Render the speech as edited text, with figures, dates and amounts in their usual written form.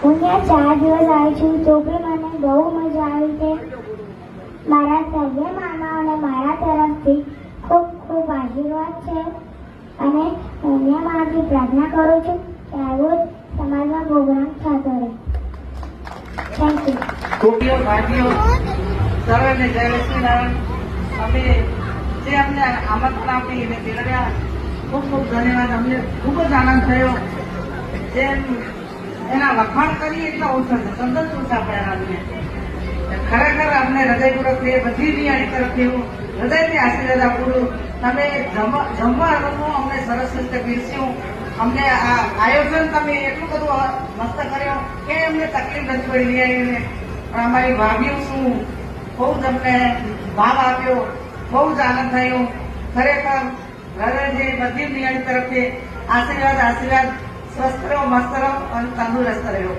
હું ત્યાં 4 દિવસ આવી છું તો બી મને બહુ મજા આવી છે. મારા સર્વે મામાઓને મારા તરફથી ખૂબ ખૂબ આશીર્વાદ છે અને હું મારાથી પ્રાર્થના કરું છું કે આવો જ સમાજમાં પ્રોગ્રામ થતો રહે. Thank you. ગોપીઓ ભાઈઓ સર્વેને જય લક્ષ્મીનારાયણ. અમે જે અમને આમંત્રણ આપી એને તેડવ્યા ખૂબ ખૂબ ધન્યવાદ. અમને ખૂબ જ આનંદ થયો. જેમ એના વખાણ કરીએ એટલા ઓછા છે, તદ્દન ઓછા પડ્યા. ખરેખર અમને હૃદયપૂર્વકથી બધી નિયાણી તરફથી હું હૃદયથી આશીર્વાદ આપું છું. તમે જમવાનું અમને સરસ રીતે પીરસ્યું. અમને આ આયોજન તમે એટલું બધું મસ્ત કર્યો કે અમને તકલીફ નથી પડી નિયાણીને. પણ અમારી ભાભીઓ શું બહુ જ અમને ભાવ આપ્યો, બહુ જ આનંદ થયો. ખરેખર હૃદયથી બધી નિયાણી તરફથી આશીર્વાદ. સ્વસ્થ રહો, મસ્ત રહો અને તંદુરસ્ત રહ્યો.